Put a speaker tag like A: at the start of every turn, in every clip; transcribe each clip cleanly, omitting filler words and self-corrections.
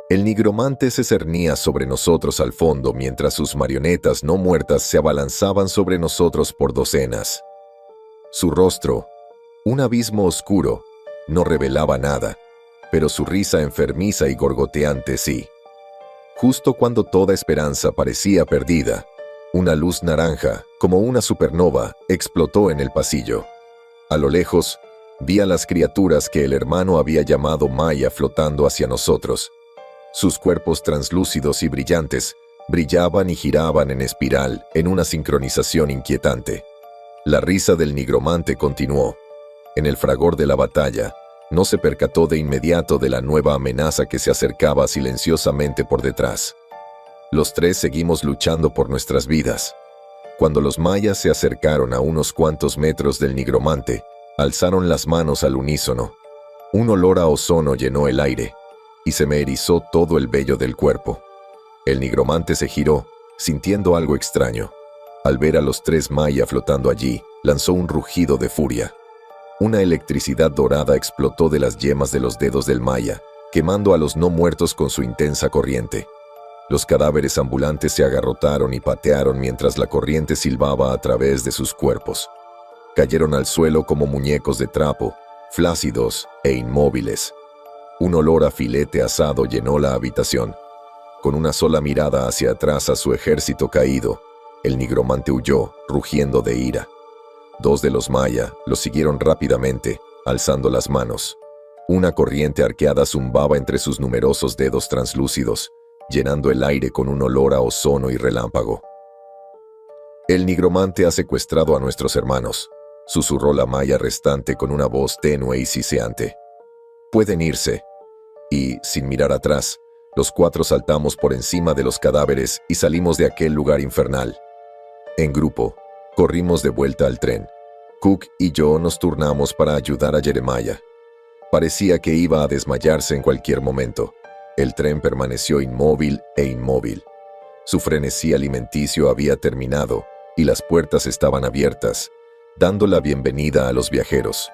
A: El nigromante se cernía sobre nosotros al fondo mientras sus marionetas no muertas se abalanzaban sobre nosotros por docenas. Su rostro, un abismo oscuro, no revelaba nada, pero su risa enfermiza y gorgoteante sí. Justo cuando toda esperanza parecía perdida, una luz naranja, como una supernova, explotó en el pasillo. A lo lejos, vi a las criaturas que el hermano había llamado Maya flotando hacia nosotros. Sus cuerpos translúcidos y brillantes brillaban y giraban en espiral en una sincronización inquietante. La risa del nigromante continuó. En el fragor de la batalla, no se percató de inmediato de la nueva amenaza que se acercaba silenciosamente por detrás. Los tres seguimos luchando por nuestras vidas. Cuando los mayas se acercaron a unos cuantos metros del nigromante, alzaron las manos al unísono. Un olor a ozono llenó el aire, y se me erizó todo el vello del cuerpo. El nigromante se giró, sintiendo algo extraño. Al ver a los tres maya flotando allí, lanzó un rugido de furia. Una electricidad dorada explotó de las yemas de los dedos del maya, quemando a los no muertos con su intensa corriente. Los cadáveres ambulantes se agarrotaron y patearon mientras la corriente silbaba a través de sus cuerpos. Cayeron al suelo como muñecos de trapo, flácidos e inmóviles. Un olor a filete asado llenó la habitación. Con una sola mirada hacia atrás a su ejército caído, el nigromante huyó, rugiendo de ira. Dos de los maya lo siguieron rápidamente, alzando las manos. Una corriente arqueada zumbaba entre sus numerosos dedos translúcidos, llenando el aire con un olor a ozono y relámpago. El nigromante ha secuestrado a nuestros hermanos, susurró la maya restante con una voz tenue y siseante. Pueden irse. Y, sin mirar atrás, los cuatro saltamos por encima de los cadáveres y salimos de aquel lugar infernal. En grupo, corrimos de vuelta al tren. Cook y yo nos turnamos para ayudar a Jeremiah. Parecía que iba a desmayarse en cualquier momento. El tren permaneció inmóvil e inmóvil. Su frenesí alimenticio había terminado y las puertas estaban abiertas, dando la bienvenida a los viajeros.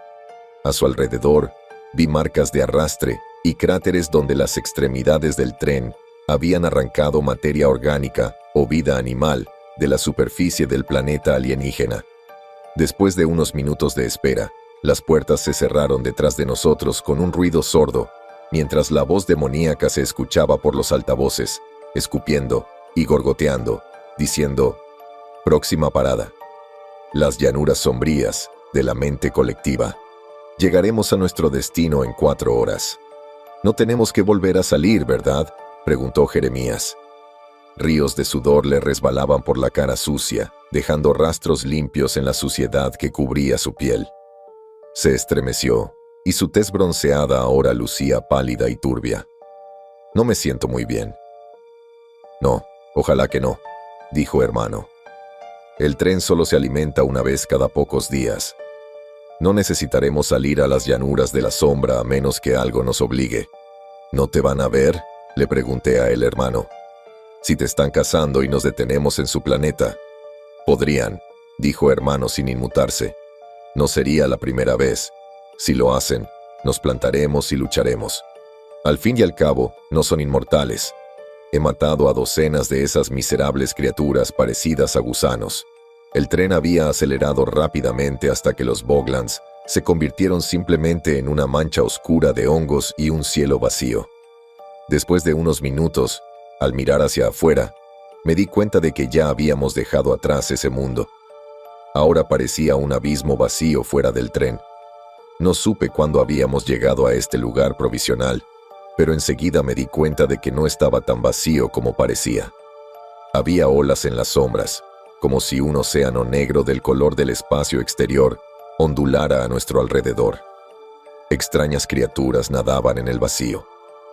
A: A su alrededor, vi marcas de arrastre y cráteres donde las extremidades del tren habían arrancado materia orgánica o vida animal de la superficie del planeta alienígena. Después de unos minutos de espera, las puertas se cerraron detrás de nosotros con un ruido sordo, mientras la voz demoníaca se escuchaba por los altavoces, escupiendo y gorgoteando, diciendo: «Próxima parada. Las llanuras sombrías de la mente colectiva. Llegaremos a nuestro destino en 4 horas». «No tenemos que volver a salir, ¿verdad?», preguntó Jeremías. Ríos de sudor le resbalaban por la cara sucia, dejando rastros limpios en la suciedad que cubría su piel. Se estremeció, y su tez bronceada ahora lucía pálida y turbia. «No me siento muy bien». «No, ojalá que no», dijo hermano. «El tren solo se alimenta una vez cada pocos días. No necesitaremos salir a las llanuras de la sombra a menos que algo nos obligue». «¿No te van a ver?», le pregunté a el hermano. «Si te están cazando y nos detenemos en su planeta». «Podrían», dijo hermano sin inmutarse. «No sería la primera vez. Si lo hacen, nos plantaremos y lucharemos. Al fin y al cabo, no son inmortales. He matado a docenas de esas miserables criaturas parecidas a gusanos». El tren había acelerado rápidamente hasta que los Boglands se convirtieron simplemente en una mancha oscura de hongos y un cielo vacío. Después de unos minutos, al mirar hacia afuera, me di cuenta de que ya habíamos dejado atrás ese mundo. Ahora parecía un abismo vacío fuera del tren. No supe cuándo habíamos llegado a este lugar provisional, pero enseguida me di cuenta de que no estaba tan vacío como parecía. Había olas en las sombras, como si un océano negro del color del espacio exterior ondulara a nuestro alrededor. Extrañas criaturas nadaban en el vacío.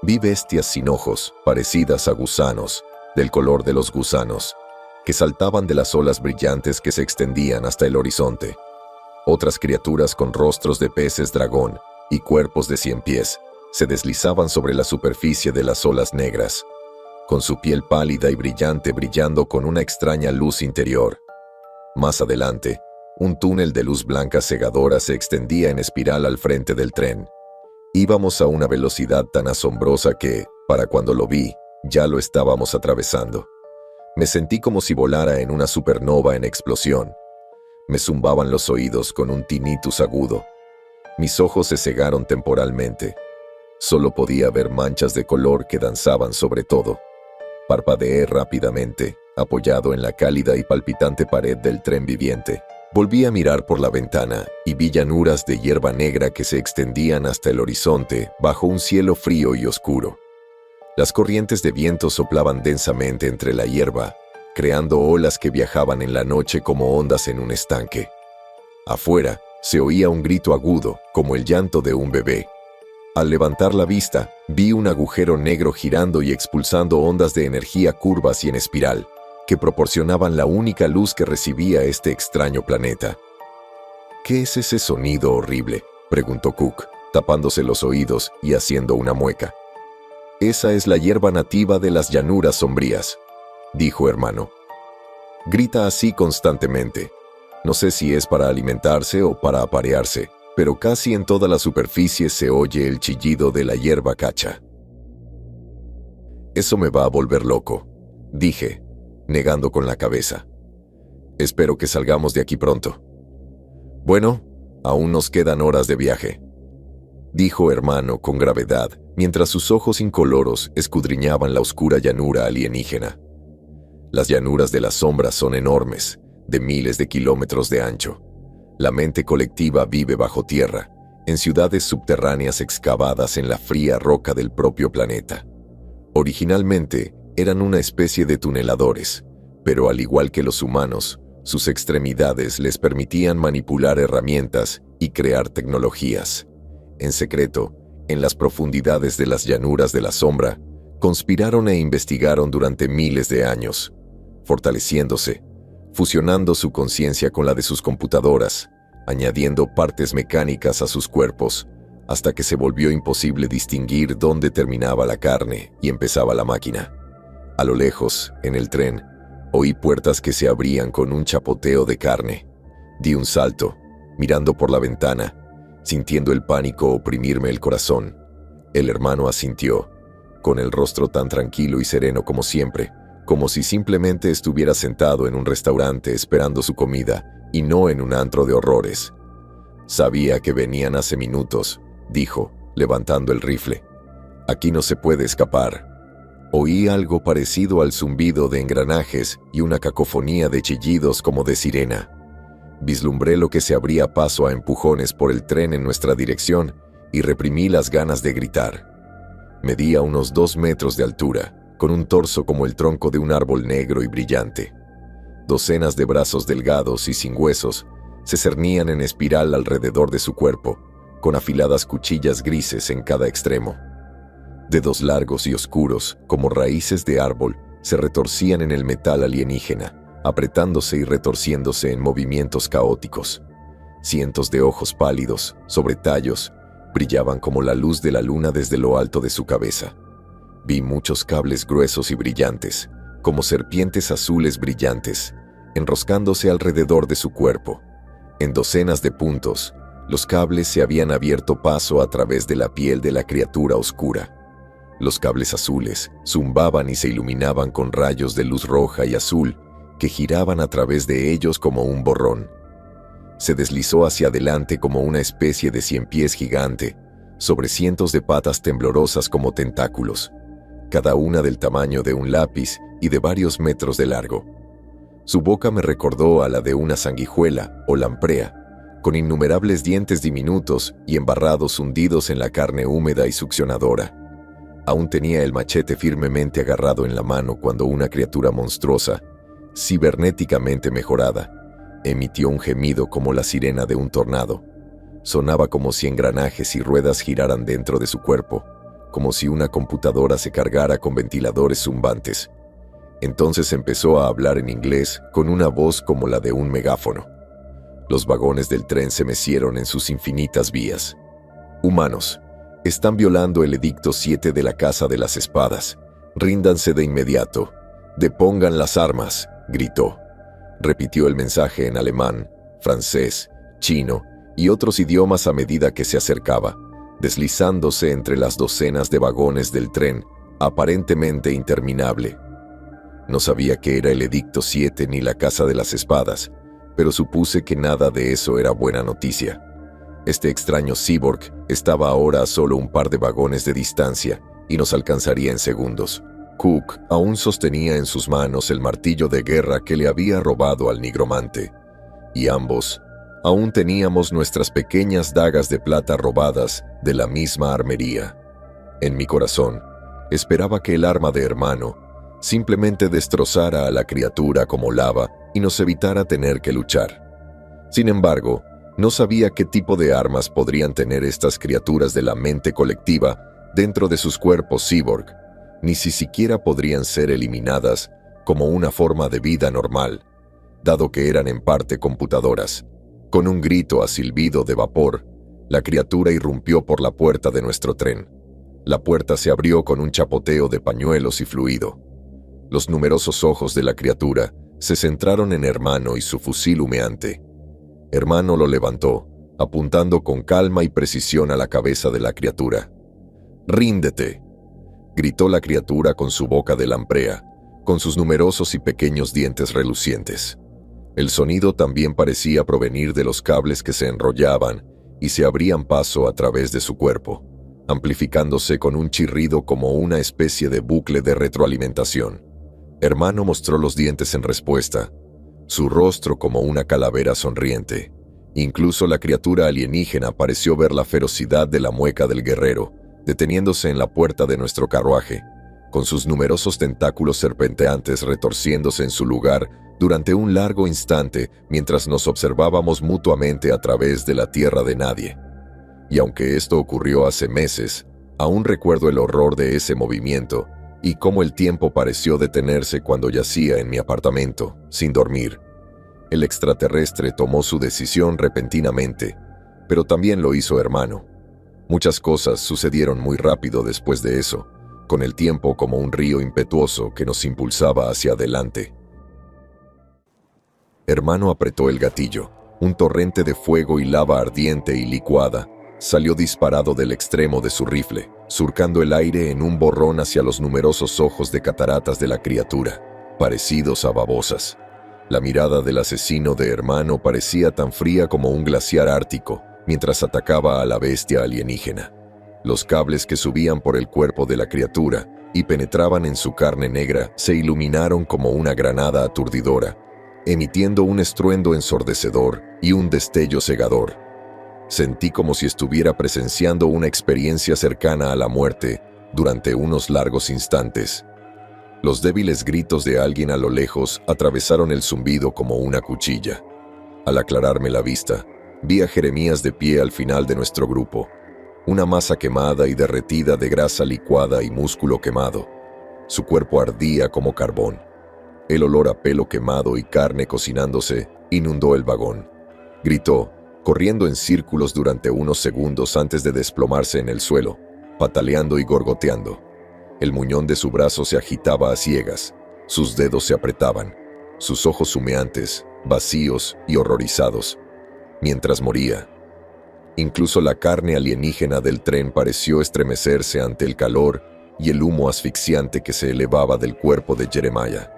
A: Vi bestias sin ojos, parecidas a gusanos, del color de los gusanos, que saltaban de las olas brillantes que se extendían hasta el horizonte. Otras criaturas con rostros de peces dragón y cuerpos de 100 pies se deslizaban sobre la superficie de las olas negras, con su piel pálida y brillante brillando con una extraña luz interior. Más adelante, un túnel de luz blanca cegadora se extendía en espiral al frente del tren. Íbamos a una velocidad tan asombrosa que, Para cuando lo vi, ya lo estábamos atravesando. Me sentí como si volara en una supernova en explosión. Me zumbaban los oídos con un tinnitus agudo. Mis ojos se cegaron temporalmente. Solo podía ver manchas de color que danzaban sobre todo. Parpadeé rápidamente, apoyado en la cálida y palpitante pared del tren viviente. Volví a mirar por la ventana y vi llanuras de hierba negra que se extendían hasta el horizonte bajo un cielo frío y oscuro. Las corrientes de viento soplaban densamente entre la hierba, creando olas que viajaban en la noche como ondas en un estanque. Afuera se oía un grito agudo, como el llanto de un bebé. Al levantar la vista, vi un agujero negro girando y expulsando ondas de energía curvas y en espiral, que proporcionaban la única luz que recibía este extraño planeta. ¿Qué es ese sonido horrible?, preguntó Cook, tapándose los oídos y haciendo una mueca. Esa es la hierba nativa de las llanuras sombrías, dijo Hermano. Grita así constantemente. No sé si es para alimentarse o para aparearse, pero casi en toda la superficie se oye el chillido de la hierba cacha. Eso me va a volver loco, dije, negando con la cabeza. Espero que salgamos de aquí pronto. Bueno, aún nos quedan horas de viaje, dijo Hermano con gravedad, mientras sus ojos incoloros escudriñaban la oscura llanura alienígena. Las llanuras de las sombras son enormes, de miles de kilómetros de ancho. La mente colectiva vive bajo tierra, en ciudades subterráneas excavadas en la fría roca del propio planeta. Originalmente eran una especie de tuneladores, pero al igual que los humanos, sus extremidades les permitían manipular herramientas y crear tecnologías. En secreto, en las profundidades de las llanuras de la sombra, conspiraron e investigaron durante miles de años, fortaleciéndose, fusionando su conciencia con la de sus computadoras, añadiendo partes mecánicas a sus cuerpos, hasta que se volvió imposible distinguir dónde terminaba la carne y empezaba la máquina. A lo lejos, en el tren, oí puertas que se abrían con un chapoteo de carne. Di un salto, mirando por la ventana, sintiendo el pánico oprimirme el corazón. El Hermano asintió, con el rostro tan tranquilo y sereno como siempre, como si simplemente estuviera sentado en un restaurante esperando su comida y no en un antro de horrores. Sabía que venían hace minutos, dijo, levantando el rifle. Aquí no se puede escapar. Oí algo parecido al zumbido de engranajes y una cacofonía de chillidos como de sirena. Vislumbré lo que se abría paso a empujones por el tren en nuestra dirección y reprimí las ganas de gritar. Medía unos 2 metros de altura, con un torso como el tronco de un árbol negro y brillante. Docenas de brazos delgados y sin huesos se cernían en espiral alrededor de su cuerpo, con afiladas cuchillas grises en cada extremo. Dedos largos y oscuros, como raíces de árbol, se retorcían en el metal alienígena, apretándose y retorciéndose en movimientos caóticos. Cientos de ojos pálidos, sobre tallos, brillaban como la luz de la luna desde lo alto de su cabeza. Vi muchos cables gruesos y brillantes, como serpientes azules brillantes, enroscándose alrededor de su cuerpo. En docenas de puntos, los cables se habían abierto paso a través de la piel de la criatura oscura. Los cables azules zumbaban y se iluminaban con rayos de luz roja y azul que giraban a través de ellos como un borrón. Se deslizó hacia adelante como una especie de 100 pies gigante, sobre cientos de patas temblorosas como tentáculos, cada una del tamaño de un lápiz y de varios metros de largo. Su boca me recordó a la de una sanguijuela o lamprea, con innumerables dientes diminutos y embarrados hundidos en la carne húmeda y succionadora. Aún tenía el machete firmemente agarrado en la mano cuando una criatura monstruosa, cibernéticamente mejorada, emitió un gemido como la sirena de un tornado. Sonaba como si engranajes y ruedas giraran dentro de su cuerpo, como si una computadora se cargara con ventiladores zumbantes. Entonces empezó a hablar en inglés con una voz como la de un megáfono. Los vagones del tren se mecieron en sus infinitas vías. Humanos, están violando el Edicto 7 de la Casa de las Espadas. Ríndanse de inmediato. Depongan las armas, gritó. Repitió el mensaje en alemán, francés, chino y otros idiomas a medida que se acercaba, deslizándose entre las docenas de vagones del tren aparentemente interminable. No sabía qué era el Edicto 7 ni la Casa de las Espadas, pero supuse que nada de eso era buena noticia. Este extraño cyborg estaba ahora a solo un par de vagones de distancia y nos alcanzaría en segundos. Cook aún sostenía en sus manos el martillo de guerra que le había robado al nigromante, y ambos aún teníamos nuestras pequeñas dagas de plata robadas de la misma armería. En mi corazón, esperaba que el arma de hermano simplemente destrozara a la criatura como lava y nos evitara tener que luchar. Sin embargo, no sabía qué tipo de armas podrían tener estas criaturas de la mente colectiva dentro de sus cuerpos cyborg, ni si siquiera podrían ser eliminadas como una forma de vida normal, dado que eran en parte computadoras. Con un grito a silbido de vapor, la criatura irrumpió por la puerta de nuestro tren. La puerta se abrió con un chapoteo de pañuelos y fluido. Los numerosos ojos de la criatura se centraron en Hermano y su fusil humeante. Hermano lo levantó, apuntando con calma y precisión a la cabeza de la criatura. «¡Ríndete!», gritó la criatura con su boca de lamprea, con sus numerosos y pequeños dientes relucientes. El sonido también parecía provenir de los cables que se enrollaban y se abrían paso a través de su cuerpo, amplificándose con un chirrido como una especie de bucle de retroalimentación. Hermano mostró los dientes en respuesta, su rostro como una calavera sonriente. Incluso la criatura alienígena pareció ver la ferocidad de la mueca del guerrero, deteniéndose en la puerta de nuestro carruaje, con sus numerosos tentáculos serpenteantes retorciéndose en su lugar durante un largo instante mientras nos observábamos mutuamente a través de la tierra de nadie. Y aunque esto ocurrió hace meses, aún recuerdo el horror de ese movimiento y cómo el tiempo pareció detenerse cuando yacía en mi apartamento, sin dormir. El extraterrestre tomó su decisión repentinamente, pero también lo hizo Hermano. Muchas cosas sucedieron muy rápido después de eso, con el tiempo como un río impetuoso que nos impulsaba hacia adelante. Hermano apretó el gatillo. Un torrente de fuego y lava ardiente y licuada salió disparado del extremo de su rifle, surcando el aire en un borrón hacia los numerosos ojos de cataratas de la criatura, parecidos a babosas. La mirada del asesino de Hermano parecía tan fría como un glaciar ártico mientras atacaba a la bestia alienígena. Los cables que subían por el cuerpo de la criatura y penetraban en su carne negra se iluminaron como una granada aturdidora, emitiendo un estruendo ensordecedor y un destello cegador. Sentí como si estuviera presenciando una experiencia cercana a la muerte durante unos largos instantes. Los débiles gritos de alguien a lo lejos atravesaron el zumbido como una cuchilla. Al aclararme la vista, vi a Jeremías de pie al final de nuestro grupo, una masa quemada y derretida de grasa licuada y músculo quemado. Su cuerpo ardía como carbón. El olor a pelo quemado y carne cocinándose inundó el vagón. Gritó, corriendo en círculos durante unos segundos antes de desplomarse en el suelo, pataleando y gorgoteando. El muñón de su brazo se agitaba a ciegas, sus dedos se apretaban, sus ojos humeantes, vacíos y horrorizados, mientras moría. Incluso la carne alienígena del tren pareció estremecerse ante el calor y el humo asfixiante que se elevaba del cuerpo de Jeremiah.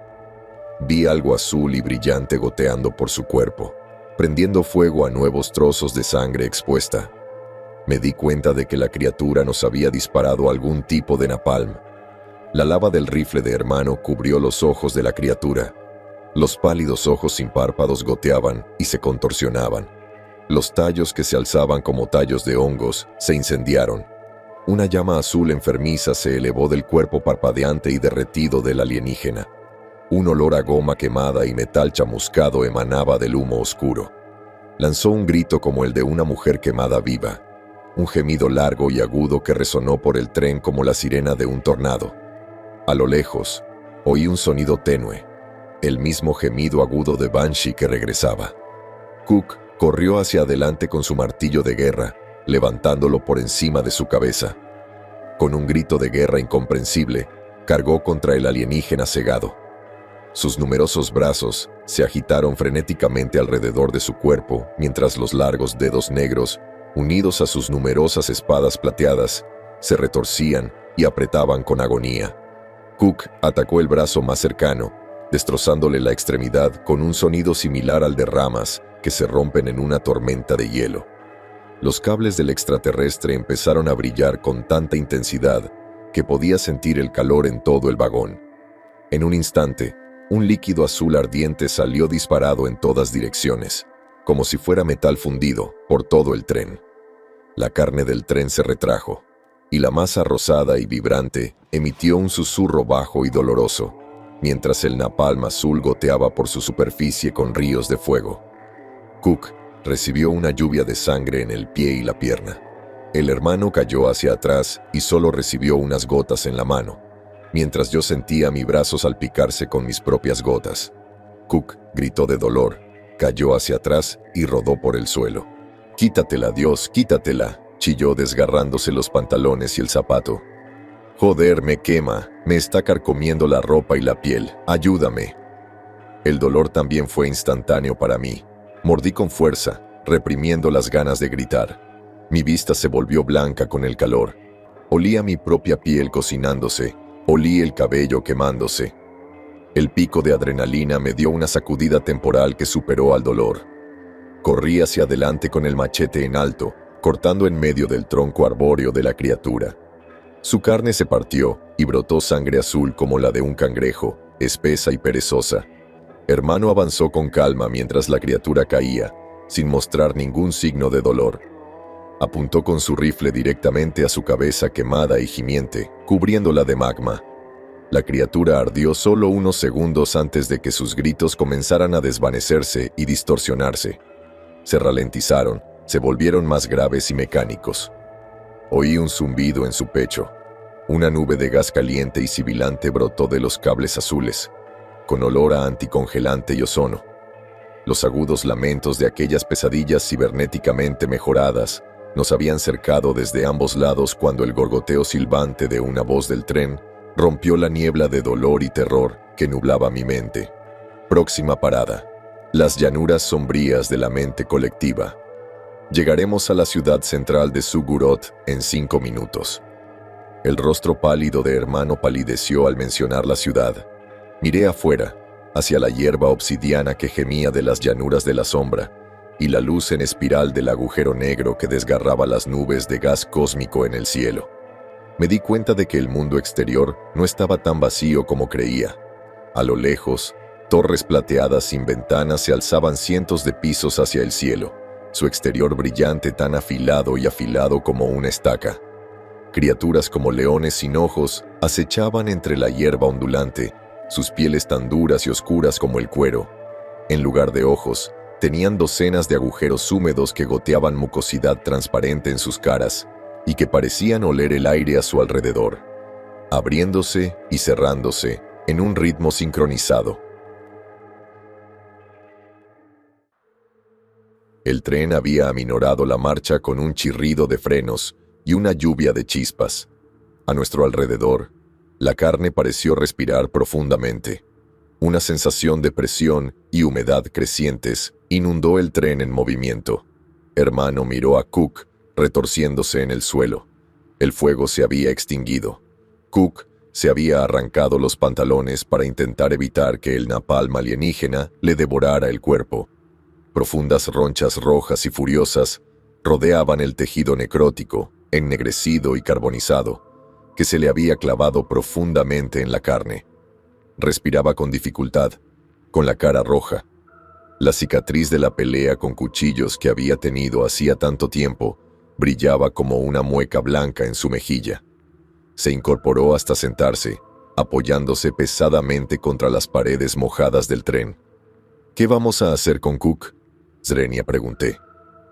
A: Vi algo azul y brillante goteando por su cuerpo, prendiendo fuego a nuevos trozos de sangre expuesta. Me di cuenta de que la criatura nos había disparado algún tipo de napalm. La lava del rifle de Hermano cubrió los ojos de la criatura. Los pálidos ojos sin párpados goteaban y se contorsionaban. Los tallos que se alzaban como tallos de hongos se incendiaron. Una llama azul enfermiza se elevó del cuerpo parpadeante y derretido del alienígena. Un olor a goma quemada y metal chamuscado emanaba del humo oscuro. Lanzó un grito como el de una mujer quemada viva, un gemido largo y agudo que resonó por el tren como la sirena de un tornado. A lo lejos, oí un sonido tenue, el mismo gemido agudo de Banshee que regresaba. Cook corrió hacia adelante con su martillo de guerra, levantándolo por encima de su cabeza. Con un grito de guerra incomprensible, cargó contra el alienígena cegado. Sus numerosos brazos se agitaron frenéticamente alrededor de su cuerpo, mientras los largos dedos negros, unidos a sus numerosas espadas plateadas, se retorcían y apretaban con agonía. Cook atacó el brazo más cercano, destrozándole la extremidad con un sonido similar al de ramas que se rompen en una tormenta de hielo. Los cables del extraterrestre empezaron a brillar con tanta intensidad que podía sentir el calor en todo el vagón. En un instante, un líquido azul ardiente salió disparado en todas direcciones, como si fuera metal fundido por todo el tren. La carne del tren se retrajo, y la masa rosada y vibrante emitió un susurro bajo y doloroso, mientras el napalm azul goteaba por su superficie con ríos de fuego. Cook recibió una lluvia de sangre en el pie y la pierna. El hermano cayó hacia atrás y solo recibió unas gotas en la mano, mientras yo sentía mi brazo salpicarse con mis propias gotas. Cook gritó de dolor, cayó hacia atrás y rodó por el suelo. «Quítatela, Dios, quítatela», chilló desgarrándose los pantalones y el zapato. «Joder, me quema, me está carcomiendo la ropa y la piel, ayúdame». El dolor también fue instantáneo para mí. Mordí con fuerza, reprimiendo las ganas de gritar. Mi vista se volvió blanca con el calor. Olía mi propia piel cocinándose, olí el cabello quemándose. El pico de adrenalina me dio una sacudida temporal que superó al dolor. Corrí hacia adelante con el machete en alto, cortando en medio del tronco arbóreo de la criatura. Su carne se partió y brotó sangre azul como la de un cangrejo, espesa y perezosa. Hermano avanzó con calma mientras la criatura caía, sin mostrar ningún signo de dolor. Apuntó con su rifle directamente a su cabeza quemada y gimiente, cubriéndola de magma. La criatura ardió solo unos segundos antes de que sus gritos comenzaran a desvanecerse y distorsionarse. Se ralentizaron, se volvieron más graves y mecánicos. Oí un zumbido en su pecho. Una nube de gas caliente y sibilante brotó de los cables azules, con olor a anticongelante y ozono. Los agudos lamentos de aquellas pesadillas cibernéticamente mejoradas nos habían cercado desde ambos lados cuando el gorgoteo silbante de una voz del tren rompió la niebla de dolor y terror que nublaba mi mente. Próxima parada: las llanuras sombrías de la mente colectiva. Llegaremos a la ciudad central de Sugurot en 5 minutos. El rostro pálido de hermano palideció al mencionar la ciudad. Miré afuera, hacia la hierba obsidiana que gemía de las llanuras de la sombra, y la luz en espiral del agujero negro que desgarraba las nubes de gas cósmico en el cielo. Me di cuenta de que el mundo exterior no estaba tan vacío como creía. A lo lejos, torres plateadas sin ventanas se alzaban cientos de pisos hacia el cielo, su exterior brillante tan afilado y afilado como una estaca. Criaturas como leones sin ojos acechaban entre la hierba ondulante, sus pieles tan duras y oscuras como el cuero. En lugar de ojos, tenían docenas de agujeros húmedos que goteaban mucosidad transparente en sus caras y que parecían oler el aire a su alrededor, abriéndose y cerrándose en un ritmo sincronizado. El tren había aminorado la marcha con un chirrido de frenos y una lluvia de chispas. A nuestro alrededor, la carne pareció respirar profundamente. Una sensación de presión y humedad crecientes inundó el tren en movimiento. Hermano miró a Cook retorciéndose en el suelo. El fuego se había extinguido. Cook se había arrancado los pantalones para intentar evitar que el napalm alienígena le devorara el cuerpo. Profundas ronchas rojas y furiosas rodeaban el tejido necrótico, ennegrecido y carbonizado, que se le había clavado profundamente en la carne. Respiraba con dificultad, con la cara roja. La cicatriz de la pelea con cuchillos que había tenido hacía tanto tiempo brillaba como una mueca blanca en su mejilla. Se incorporó hasta sentarse, apoyándose pesadamente contra las paredes mojadas del tren. «¿Qué vamos a hacer con Cook?», Zrenia pregunté.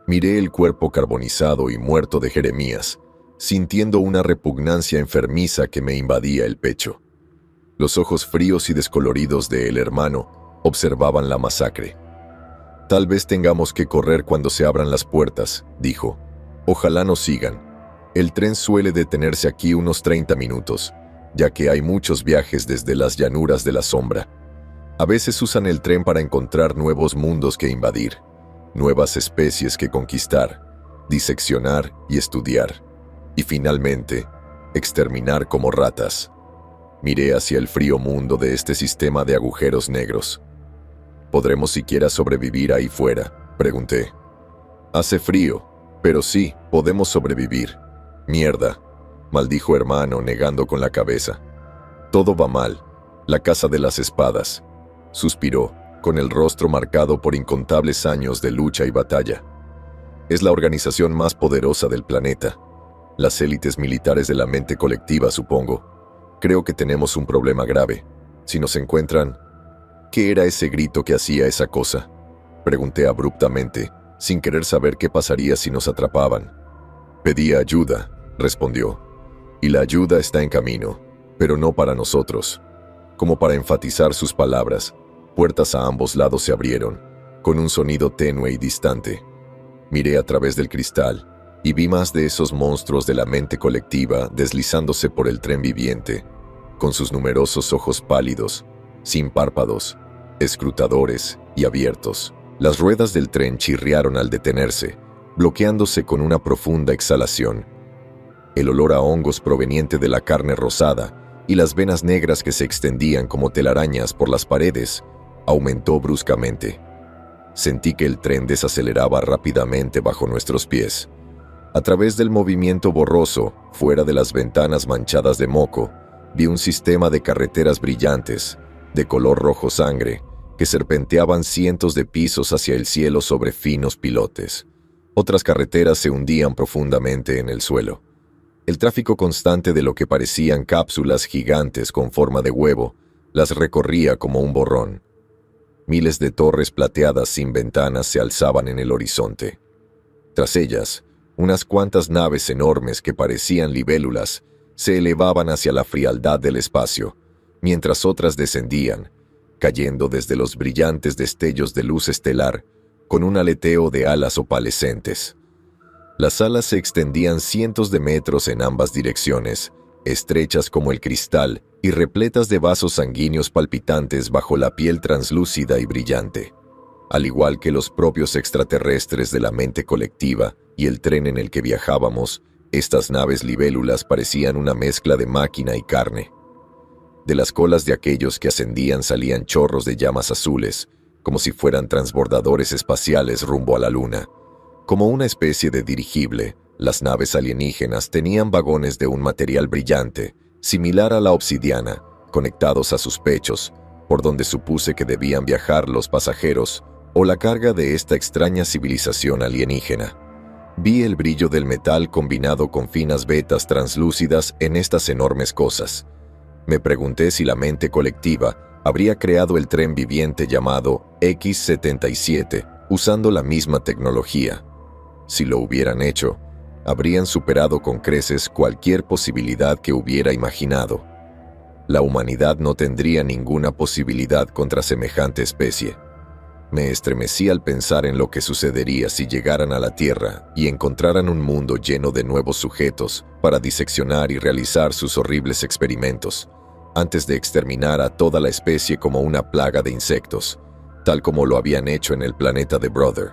A: Miré el cuerpo carbonizado y muerto de Jeremías, sintiendo una repugnancia enfermiza que me invadía el pecho. Los ojos fríos y descoloridos de el hermano observaban la masacre. «Tal vez tengamos que correr cuando se abran las puertas», dijo. «Ojalá nos sigan. El tren suele detenerse aquí unos 30 minutos, ya que hay muchos viajes desde las llanuras de la sombra. A veces usan el tren para encontrar nuevos mundos que invadir, nuevas especies que conquistar, diseccionar y estudiar. Y finalmente, exterminar como ratas. Miré hacia el frío mundo de este sistema de agujeros negros. ¿Podremos siquiera sobrevivir ahí fuera?, pregunté. Hace frío, pero sí, podemos sobrevivir. Mierda, maldijo hermano negando con la cabeza. Todo va mal. La casa de las espadas. Suspiró, con el rostro marcado por incontables años de lucha y batalla. Es la organización más poderosa del planeta. Las élites militares de la mente colectiva, supongo. Creo que tenemos un problema grave. Si nos encuentran... ¿Qué era ese grito que hacía esa cosa?, pregunté abruptamente, sin querer saber qué pasaría si nos atrapaban. Pedí ayuda, respondió. Y la ayuda está en camino, pero no para nosotros. Como para enfatizar sus palabras, puertas a ambos lados se abrieron, con un sonido tenue y distante. Miré a través del cristal y vi más de esos monstruos de la mente colectiva deslizándose por el tren viviente, con sus numerosos ojos pálidos, sin párpados, escrutadores y abiertos. Las ruedas del tren chirriaron al detenerse, bloqueándose con una profunda exhalación. El olor a hongos proveniente de la carne rosada y las venas negras que se extendían como telarañas por las paredes aumentó bruscamente. Sentí que el tren desaceleraba rápidamente bajo nuestros pies. A través del movimiento borroso, fuera de las ventanas manchadas de moco, vi un sistema de carreteras brillantes, de color rojo sangre, que serpenteaban cientos de pisos hacia el cielo sobre finos pilotes. Otras carreteras se hundían profundamente en el suelo. El tráfico constante de lo que parecían cápsulas gigantes con forma de huevo las recorría como un borrón. Miles de torres plateadas sin ventanas se alzaban en el horizonte. Tras ellas, unas cuantas naves enormes que parecían libélulas se elevaban hacia la frialdad del espacio, mientras otras descendían, cayendo desde los brillantes destellos de luz estelar con un aleteo de alas opalescentes. Las alas se extendían cientos de metros en ambas direcciones, estrechas como el cristal y repletas de vasos sanguíneos palpitantes bajo la piel translúcida y brillante. Al igual que los propios extraterrestres de la mente colectiva y el tren en el que viajábamos, estas naves libélulas parecían una mezcla de máquina y carne. De las colas de aquellos que ascendían salían chorros de llamas azules, como si fueran transbordadores espaciales rumbo a la luna. Como una especie de dirigible, las naves alienígenas tenían vagones de un material brillante, similar a la obsidiana, conectados a sus pechos, por donde supuse que debían viajar los pasajeros o la carga de esta extraña civilización alienígena. Vi el brillo del metal combinado con finas vetas translúcidas en estas enormes cosas. Me pregunté si la mente colectiva habría creado el tren viviente llamado X-77 usando la misma tecnología. Si lo hubieran hecho, habrían superado con creces cualquier posibilidad que hubiera imaginado. La humanidad no tendría ninguna posibilidad contra semejante especie. Me estremecí al pensar en lo que sucedería si llegaran a la Tierra y encontraran un mundo lleno de nuevos sujetos para diseccionar y realizar sus horribles experimentos, antes de exterminar a toda la especie como una plaga de insectos, tal como lo habían hecho en el planeta de Brother.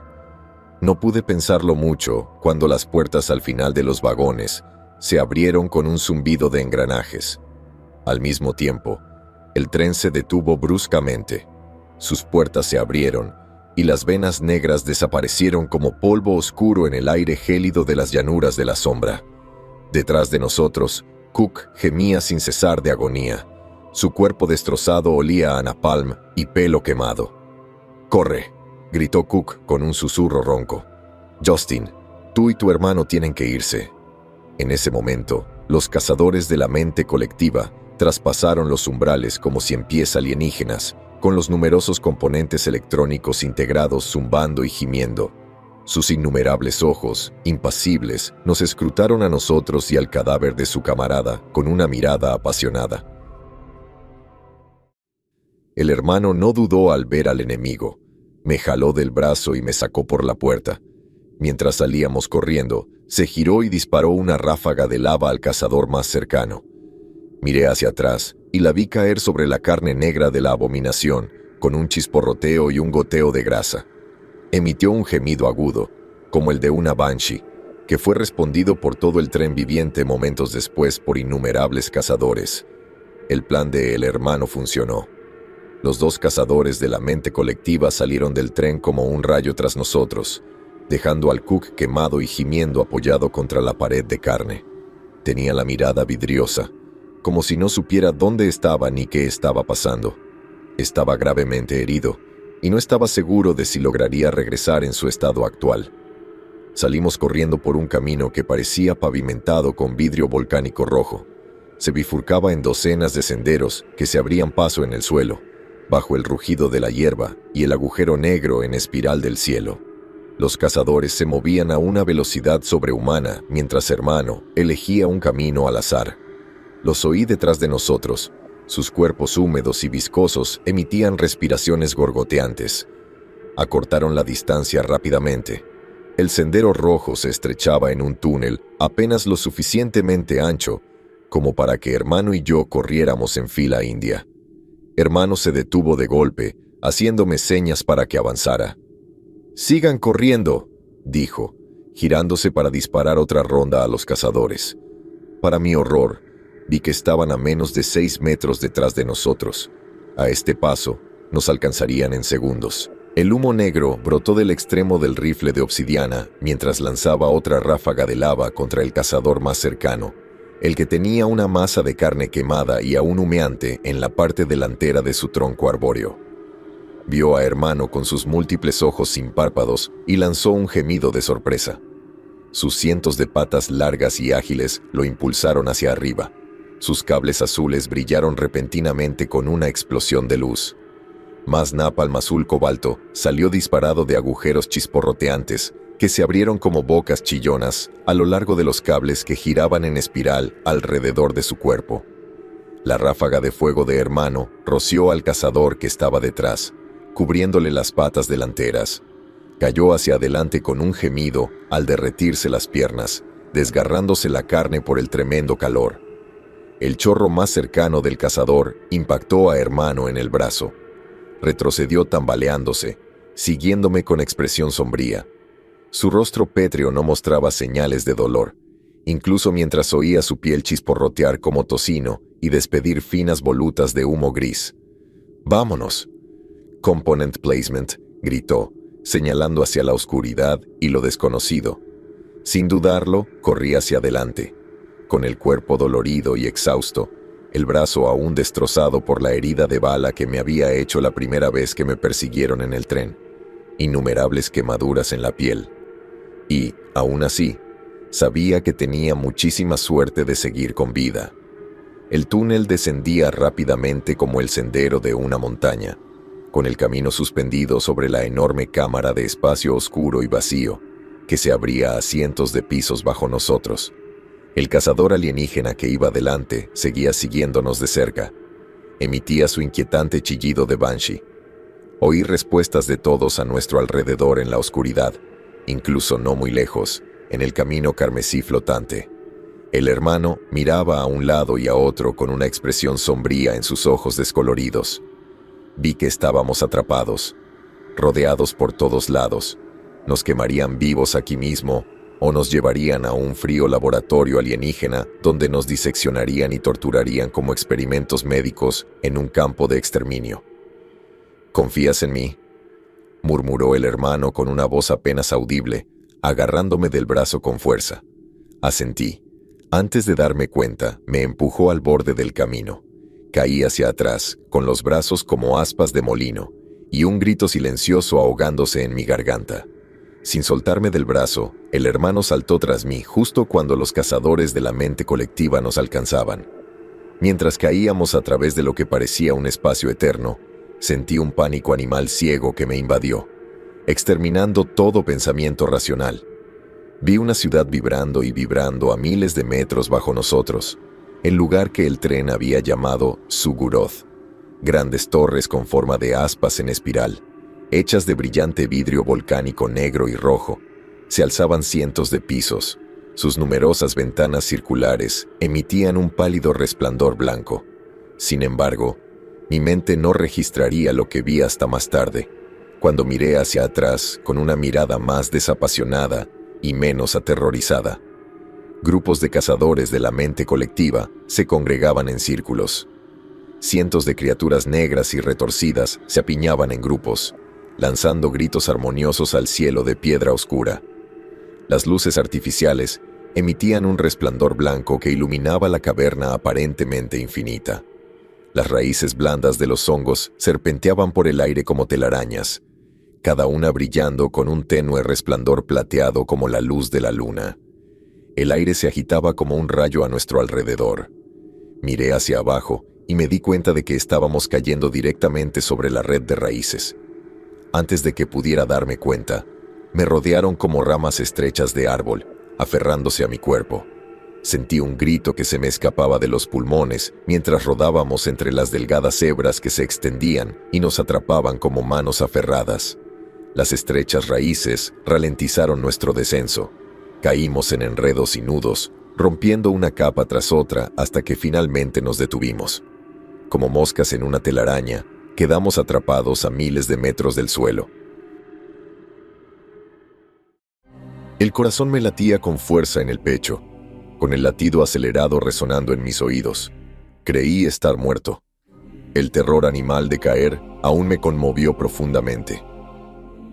A: No pude pensarlo mucho cuando las puertas al final de los vagones se abrieron con un zumbido de engranajes. Al mismo tiempo, el tren se detuvo bruscamente. Sus puertas se abrieron y las venas negras desaparecieron como polvo oscuro en el aire gélido de las llanuras de la sombra. Detrás de nosotros, Cook gemía sin cesar de agonía. Su cuerpo destrozado olía a napalm y pelo quemado. «¡Corre!», gritó Cook con un susurro ronco. «Justin, tú y tu hermano tienen que irse». En ese momento, los cazadores de la mente colectiva traspasaron los umbrales como cien pies alienígenas, con los numerosos componentes electrónicos integrados zumbando y gimiendo. Sus innumerables ojos, impasibles, nos escrutaron a nosotros y al cadáver de su camarada con una mirada apasionada. El hermano no dudó al ver al enemigo. Me jaló del brazo y me sacó por la puerta. Mientras salíamos corriendo, se giró y disparó una ráfaga de lava al cazador más cercano. Miré hacia atrás y la vi caer sobre la carne negra de la abominación, con un chisporroteo y un goteo de grasa. Emitió un gemido agudo, como el de una banshee, que fue respondido por todo el tren viviente momentos después por innumerables cazadores. El plan de El Hermano funcionó. Los dos cazadores de la mente colectiva salieron del tren como un rayo tras nosotros, dejando al Cook quemado y gimiendo apoyado contra la pared de carne. Tenía la mirada vidriosa, como si no supiera dónde estaba ni qué estaba pasando. Estaba gravemente herido, y no estaba seguro de si lograría regresar en su estado actual. Salimos corriendo por un camino que parecía pavimentado con vidrio volcánico rojo. Se bifurcaba en docenas de senderos que se abrían paso en el suelo, bajo el rugido de la hierba y el agujero negro en espiral del cielo. Los cazadores se movían a una velocidad sobrehumana mientras Hermano elegía un camino al azar. Los oí detrás de nosotros. Sus cuerpos húmedos y viscosos emitían respiraciones gorgoteantes. Acortaron la distancia rápidamente. El sendero rojo se estrechaba en un túnel apenas lo suficientemente ancho como para que Hermano y yo corriéramos en fila india. Hermano se detuvo de golpe, haciéndome señas para que avanzara. «Sigan corriendo», dijo, girándose para disparar otra ronda a los cazadores. Para mi horror, vi que estaban a menos de 6 metros detrás de nosotros. A este paso, nos alcanzarían en segundos. El humo negro brotó del extremo del rifle de obsidiana mientras lanzaba otra ráfaga de lava contra el cazador más cercano, el que tenía una masa de carne quemada y aún humeante en la parte delantera de su tronco arbóreo. Vio a Hermano con sus múltiples ojos sin párpados y lanzó un gemido de sorpresa. Sus cientos de patas largas y ágiles lo impulsaron hacia arriba. Sus cables azules brillaron repentinamente con una explosión de luz. Más napalm azul cobalto salió disparado de agujeros chisporroteantes que se abrieron como bocas chillonas a lo largo de los cables que giraban en espiral alrededor de su cuerpo. La ráfaga de fuego de Hermano roció al cazador que estaba detrás, cubriéndole las patas delanteras. Cayó hacia adelante con un gemido al derretirse las piernas, desgarrándose la carne por el tremendo calor. El chorro más cercano del cazador impactó a Hermano en el brazo. Retrocedió tambaleándose, siguiéndome con expresión sombría. Su rostro pétreo no mostraba señales de dolor, incluso mientras oía su piel chisporrotear como tocino y despedir finas volutas de humo gris. «¡Vámonos!» «Component placement», gritó, señalando hacia la oscuridad y lo desconocido. Sin dudarlo, corrí hacia adelante, con el cuerpo dolorido y exhausto, el brazo aún destrozado por la herida de bala que me había hecho la primera vez que me persiguieron en el tren. Innumerables quemaduras en la piel. Y, aún así, sabía que tenía muchísima suerte de seguir con vida. El túnel descendía rápidamente como el sendero de una montaña, con el camino suspendido sobre la enorme cámara de espacio oscuro y vacío que se abría a cientos de pisos bajo nosotros. El cazador alienígena que iba delante seguía siguiéndonos de cerca. Emitía su inquietante chillido de Banshee. Oí respuestas de todos a nuestro alrededor en la oscuridad, incluso no muy lejos, en el camino carmesí flotante. El Hermano miraba a un lado y a otro con una expresión sombría en sus ojos descoloridos. Vi que estábamos atrapados, rodeados por todos lados. Nos quemarían vivos aquí mismo o nos llevarían a un frío laboratorio alienígena donde nos diseccionarían y torturarían como experimentos médicos en un campo de exterminio. «¿Confías en mí?», murmuró el Hermano con una voz apenas audible, agarrándome del brazo con fuerza. Asentí. Antes de darme cuenta, me empujó al borde del camino. Caí hacia atrás, con los brazos como aspas de molino, y un grito silencioso ahogándose en mi garganta. Sin soltarme del brazo, el Hermano saltó tras mí justo cuando los cazadores de la mente colectiva nos alcanzaban. Mientras caíamos a través de lo que parecía un espacio eterno, sentí un pánico animal ciego que me invadió, exterminando todo pensamiento racional. Vi una ciudad vibrando y vibrando a miles de metros bajo nosotros, el lugar que el tren había llamado Suguroth. Grandes torres con forma de aspas en espiral, hechas de brillante vidrio volcánico negro y rojo, se alzaban cientos de pisos. Sus numerosas ventanas circulares emitían un pálido resplandor blanco. Sin embargo, mi mente no registraría lo que vi hasta más tarde, cuando miré hacia atrás con una mirada más desapasionada y menos aterrorizada. Grupos de cazadores de la mente colectiva se congregaban en círculos. Cientos de criaturas negras y retorcidas se apiñaban en grupos, lanzando gritos armoniosos al cielo de piedra oscura. Las luces artificiales emitían un resplandor blanco que iluminaba la caverna aparentemente infinita. Las raíces blandas de los hongos serpenteaban por el aire como telarañas, cada una brillando con un tenue resplandor plateado como la luz de la luna. El aire se agitaba como un rayo a nuestro alrededor. Miré hacia abajo y me di cuenta de que estábamos cayendo directamente sobre la red de raíces. Antes de que pudiera darme cuenta, me rodearon como ramas estrechas de árbol, aferrándose a mi cuerpo. Sentí un grito que se me escapaba de los pulmones mientras rodábamos entre las delgadas hebras que se extendían y nos atrapaban como manos aferradas. Las estrechas raíces ralentizaron nuestro descenso. Caímos en enredos y nudos, rompiendo una capa tras otra hasta que finalmente nos detuvimos. Como moscas en una telaraña, quedamos atrapados a miles de metros del suelo. El corazón me latía con fuerza en el pecho, con el latido acelerado resonando en mis oídos. Creí estar muerto. El terror animal de caer aún me conmovió profundamente.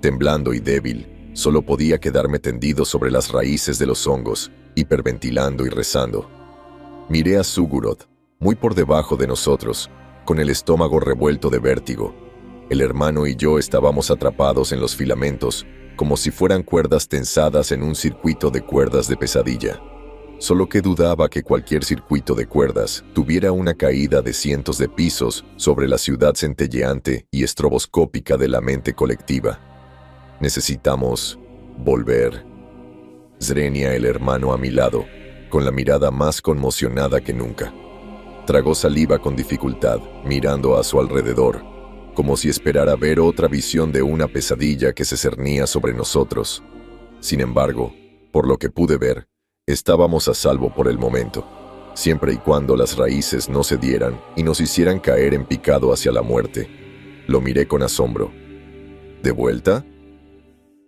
A: Temblando y débil, solo podía quedarme tendido sobre las raíces de los hongos, hiperventilando y rezando. Miré a Sugurod, muy por debajo de nosotros, con el estómago revuelto de vértigo. El hermano y yo estábamos atrapados en los filamentos, como si fueran cuerdas tensadas en un circuito de cuerdas de pesadilla. Solo que dudaba que cualquier circuito de cuerdas tuviera una caída de cientos de pisos sobre la ciudad centelleante y estroboscópica de la mente colectiva. Necesitamos volver. Zrenia, el hermano a mi lado, con la mirada más conmocionada que nunca. Tragó saliva con dificultad, mirando a su alrededor, como si esperara ver otra visión de una pesadilla que se cernía sobre nosotros. Sin embargo, por lo que pude ver, estábamos a salvo por el momento, siempre y cuando las raíces no cedieran y nos hicieran caer en picado hacia la muerte. Lo miré con asombro. ¿De vuelta?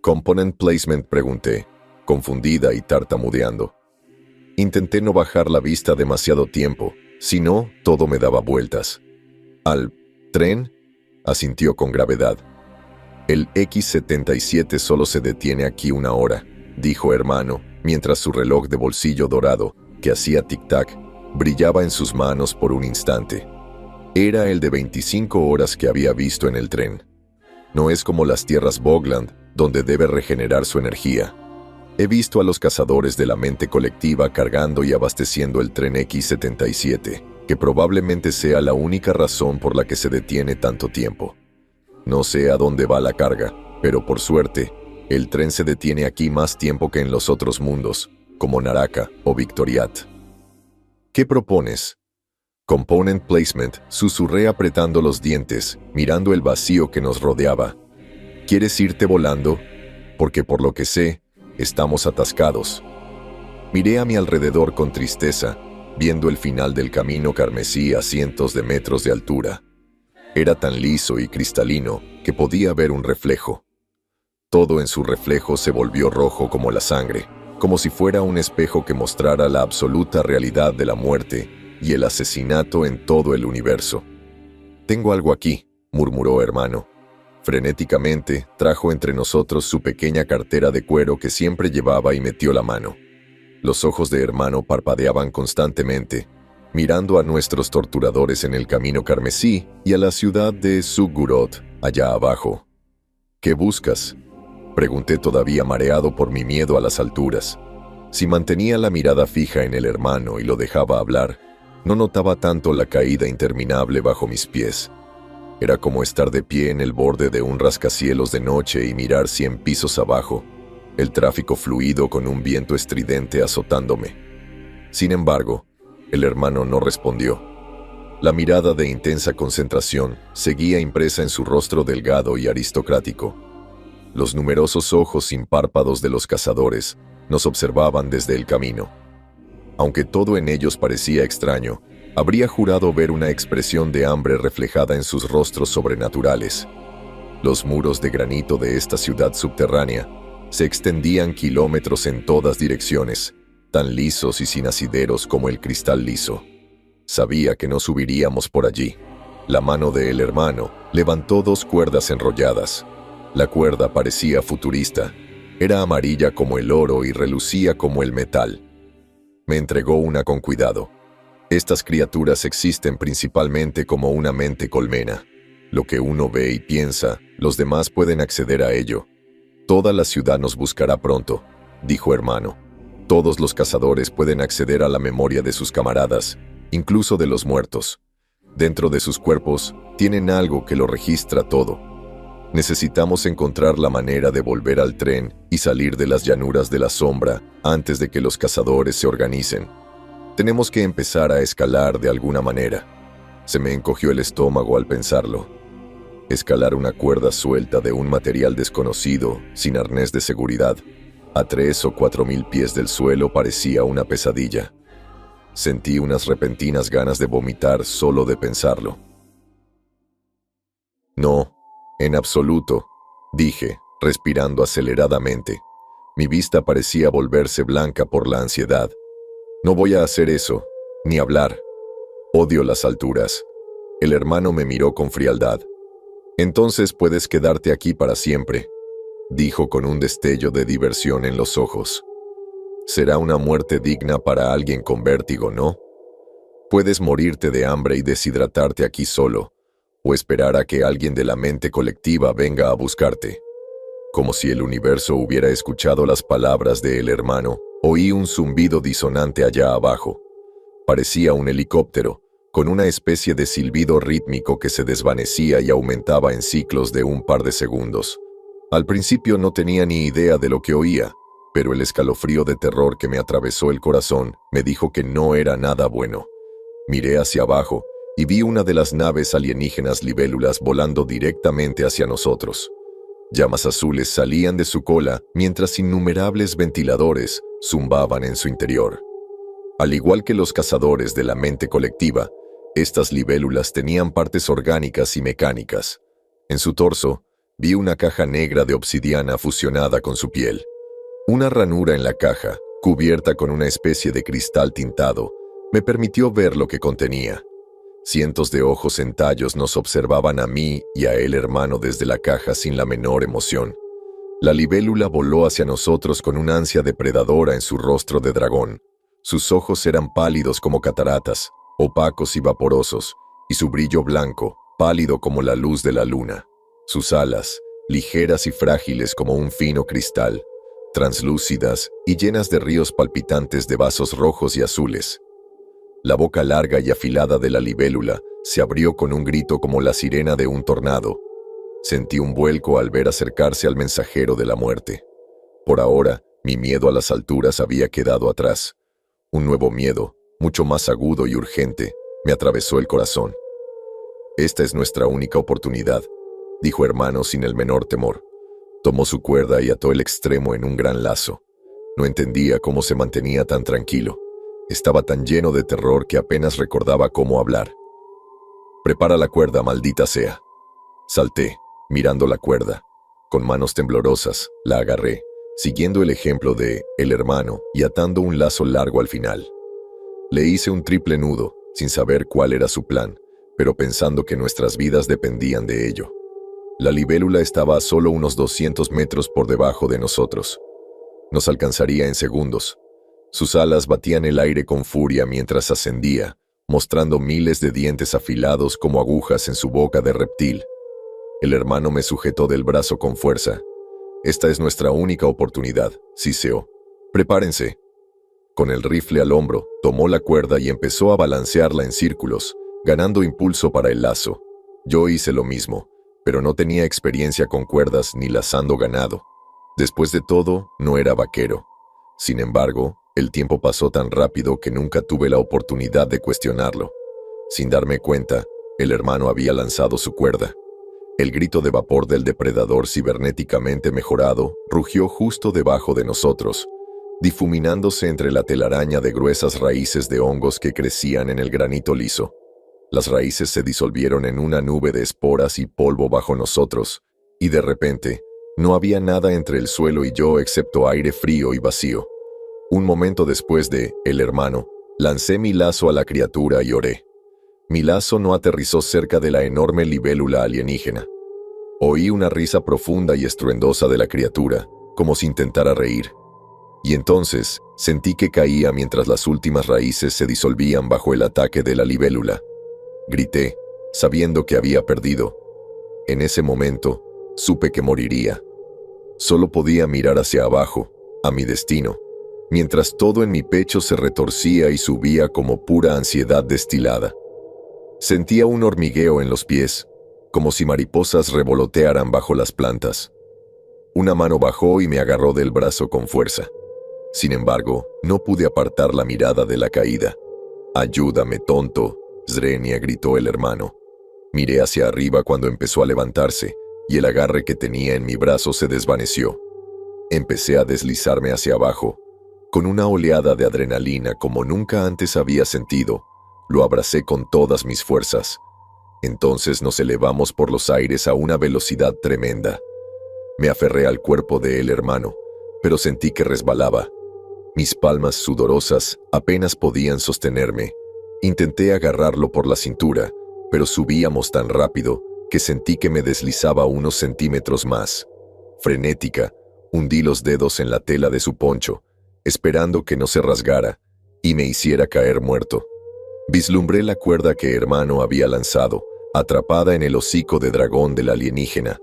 A: Component placement, pregunté, confundida y tartamudeando. Intenté no bajar la vista demasiado tiempo, si no, todo me daba vueltas. ¿Al tren? Asintió con gravedad. El X-77 solo se detiene aquí 1 hora, dijo hermano, mientras su reloj de bolsillo dorado, que hacía tic-tac, brillaba en sus manos por un instante. Era el de 25 horas que había visto en el tren. No es como las tierras Bogland, donde debe regenerar su energía. He visto a los cazadores de la mente colectiva cargando y abasteciendo el tren X-77, que probablemente sea la única razón por la que se detiene tanto tiempo. No sé a dónde va la carga, pero por suerte, el tren se detiene aquí más tiempo que en los otros mundos, como Naraka o Victoriat. ¿Qué propones? Component placement, susurré apretando los dientes, mirando el vacío que nos rodeaba. ¿Quieres irte volando? Porque por lo que sé, estamos atascados. Miré a mi alrededor con tristeza, viendo el final del camino carmesí a cientos de metros de altura. Era tan liso y cristalino que podía ver un reflejo. Todo en su reflejo se volvió rojo como la sangre, como si fuera un espejo que mostrara la absoluta realidad de la muerte y el asesinato en todo el universo. «Tengo algo aquí», murmuró hermano. Frenéticamente, trajo entre nosotros su pequeña cartera de cuero que siempre llevaba y metió la mano. Los ojos de hermano parpadeaban constantemente, mirando a nuestros torturadores en el camino carmesí y a la ciudad de Sugurod, allá abajo. «¿Qué buscas?», pregunté todavía mareado por mi miedo a las alturas. Si mantenía la mirada fija en el hermano y lo dejaba hablar, no notaba tanto la caída interminable bajo mis pies. Era como estar de pie en el borde de un rascacielos de noche y mirar 100 pisos abajo, el tráfico fluido con un viento estridente azotándome. Sin embargo, el hermano no respondió. La mirada de intensa concentración seguía impresa en su rostro delgado y aristocrático. Los numerosos ojos sin párpados de los cazadores nos observaban desde el camino. Aunque todo en ellos parecía extraño, habría jurado ver una expresión de hambre reflejada en sus rostros sobrenaturales. Los muros de granito de esta ciudad subterránea Se extendían kilómetros en todas direcciones, tan lisos y sin asideros como el cristal liso. Sabía que no subiríamos por allí. La mano de el hermano levantó 2 cuerdas enrolladas. La cuerda parecía futurista. Era amarilla como el oro y relucía como el metal. Me entregó una con cuidado. Estas criaturas existen principalmente como una mente colmena. Lo que uno ve y piensa, los demás pueden acceder a ello. Toda la ciudad nos buscará pronto, dijo hermano. Todos los cazadores pueden acceder a la memoria de sus camaradas, incluso de los muertos. Dentro de sus cuerpos tienen algo que lo registra todo. Necesitamos encontrar la manera de volver al tren y salir de las llanuras de la sombra antes de que los cazadores se organicen. Tenemos que empezar a escalar de alguna manera. Se me encogió el estómago al pensarlo. Escalar una cuerda suelta de un material desconocido, sin arnés de seguridad, a 3 o 4 mil pies del suelo parecía una pesadilla. Sentí unas repentinas ganas de vomitar solo de pensarlo. No, en absoluto, dije, respirando aceleradamente. Mi vista parecía volverse blanca por la ansiedad. No voy a hacer eso, ni hablar. Odio las alturas. El hermano me miró con frialdad. Entonces puedes quedarte aquí para siempre, dijo con un destello de diversión en los ojos. Será una muerte digna para alguien con vértigo, ¿no? Puedes morirte de hambre y deshidratarte aquí solo, o esperar a que alguien de la mente colectiva venga a buscarte. Como si el universo hubiera escuchado las palabras de el hermano, oí un zumbido disonante allá abajo. Parecía un helicóptero, con una especie de silbido rítmico que se desvanecía y aumentaba en ciclos de un par de segundos. Al principio no tenía ni idea de lo que oía, pero el escalofrío de terror que me atravesó el corazón me dijo que no era nada bueno. Miré hacia abajo y vi una de las naves alienígenas libélulas volando directamente hacia nosotros. Llamas azules salían de su cola mientras innumerables ventiladores zumbaban en su interior. Al igual que los cazadores de la mente colectiva, estas libélulas tenían partes orgánicas y mecánicas. En su torso, vi una caja negra de obsidiana fusionada con su piel. Una ranura en la caja, cubierta con una especie de cristal tintado, me permitió ver lo que contenía. Cientos de ojos en tallos nos observaban a mí y a el hermano desde la caja sin la menor emoción. La libélula voló hacia nosotros con una ansia depredadora en su rostro de dragón. Sus ojos eran pálidos como cataratas, opacos y vaporosos, y su brillo blanco, pálido como la luz de la luna. Sus alas, ligeras y frágiles como un fino cristal, translúcidas y llenas de ríos palpitantes de vasos rojos y azules. La boca larga y afilada de la libélula se abrió con un grito como la sirena de un tornado. Sentí un vuelco al ver acercarse al mensajero de la muerte. Por ahora, mi miedo a las alturas había quedado atrás. Un nuevo miedo, mucho más agudo y urgente, me atravesó el corazón. Esta es nuestra única oportunidad, dijo hermano sin el menor temor. Tomó su cuerda y ató el extremo en un gran lazo. No entendía cómo se mantenía tan tranquilo. Estaba tan lleno de terror que apenas recordaba cómo hablar. «Prepara la cuerda, maldita sea». Salté, mirando la cuerda. Con manos temblorosas, la agarré, siguiendo el ejemplo de el hermano y atando un lazo largo al final. Le hice un triple nudo, sin saber cuál era su plan, pero pensando que nuestras vidas dependían de ello. La libélula estaba a solo unos 200 metros por debajo de nosotros. Nos alcanzaría en segundos. Sus alas batían el aire con furia mientras ascendía, mostrando miles de dientes afilados como agujas en su boca de reptil. El hermano me sujetó del brazo con fuerza. «Esta es nuestra única oportunidad», siseó. «Prepárense». Con el rifle al hombro, tomó la cuerda y empezó a balancearla en círculos, ganando impulso para el lazo. Yo hice lo mismo, pero no tenía experiencia con cuerdas ni lazando ganado. Después de todo, no era vaquero. Sin embargo, el tiempo pasó tan rápido que nunca tuve la oportunidad de cuestionarlo. Sin darme cuenta, el hermano había lanzado su cuerda. El grito de vapor del depredador cibernéticamente mejorado rugió justo debajo de nosotros, difuminándose entre la telaraña de gruesas raíces de hongos que crecían en el granito liso. Las raíces se disolvieron en una nube de esporas y polvo bajo nosotros, y de repente, No había nada entre el suelo y yo excepto aire frío y vacío. Un momento después de el hermano, lancé mi lazo a la criatura y oré. Mi lazo no aterrizó cerca de la enorme libélula alienígena. Oí una risa profunda y estruendosa de la criatura, como si intentara reír. Y entonces sentí que caía mientras las últimas raíces se disolvían bajo el ataque de la libélula. Grité, sabiendo que había perdido. En ese momento, supe que moriría. Solo podía mirar hacia abajo, a mi destino, mientras todo en mi pecho se retorcía y subía como pura ansiedad destilada. Sentía un hormigueo en los pies, como si mariposas revolotearan bajo las plantas. Una mano bajó y me agarró del brazo con fuerza. Sin embargo, no pude apartar la mirada de la caída. «Ayúdame, tonto», Zrenia gritó el hermano. Miré hacia arriba cuando empezó a levantarse, y el agarre que tenía en mi brazo se desvaneció. Empecé a deslizarme hacia abajo. Con una oleada de adrenalina como nunca antes había sentido, lo abracé con todas mis fuerzas. Entonces nos elevamos por los aires a una velocidad tremenda. Me aferré al cuerpo de el hermano, pero sentí que resbalaba. Mis palmas sudorosas apenas podían sostenerme. Intenté agarrarlo por la cintura, pero subíamos tan rápido que sentí que me deslizaba unos centímetros más. Frenética, hundí los dedos en la tela de su poncho, esperando que no se rasgara y me hiciera caer muerto. Vislumbré la cuerda que hermano había lanzado, atrapada en el hocico de dragón del alienígena.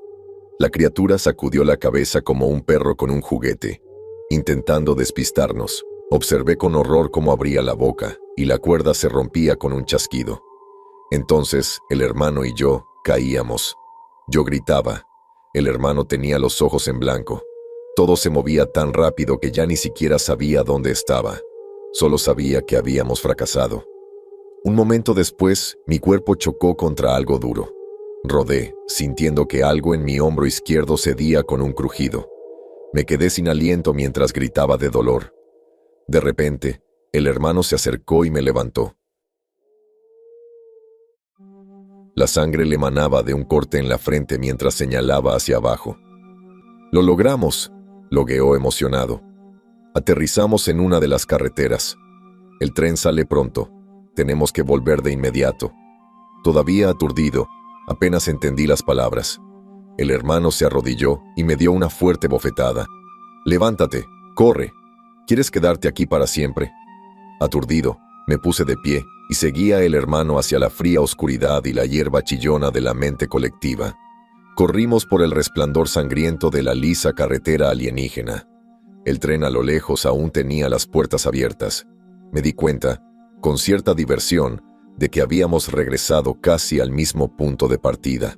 A: La criatura sacudió la cabeza como un perro con un juguete. Intentando despistarnos, observé con horror cómo abría la boca y la cuerda se rompía con un chasquido. Entonces, el hermano y yo caíamos. Yo gritaba. El hermano tenía los ojos en blanco. Todo se movía tan rápido que ya ni siquiera sabía dónde estaba. Solo sabía que habíamos fracasado. Un momento después, mi cuerpo chocó contra algo duro. Rodé, sintiendo que algo en mi hombro izquierdo cedía con un crujido. Me quedé sin aliento mientras gritaba de dolor. De repente, el hermano se acercó y me levantó. La sangre le manaba de un corte en la frente mientras señalaba hacia abajo. «¡Lo logramos!», logueó emocionado. Aterrizamos en una de las carreteras. «El tren sale pronto. Tenemos que volver de inmediato». Todavía aturdido, apenas entendí las palabras. El hermano se arrodilló y me dio una fuerte bofetada. «Levántate, corre. ¿Quieres quedarte aquí para siempre?». Aturdido, me puse de pie y seguía el hermano hacia la fría oscuridad y la hierba chillona de la mente colectiva. Corrimos por el resplandor sangriento de la lisa carretera alienígena. El tren a lo lejos aún tenía las puertas abiertas. Me di cuenta, con cierta diversión, de que habíamos regresado casi al mismo punto de partida.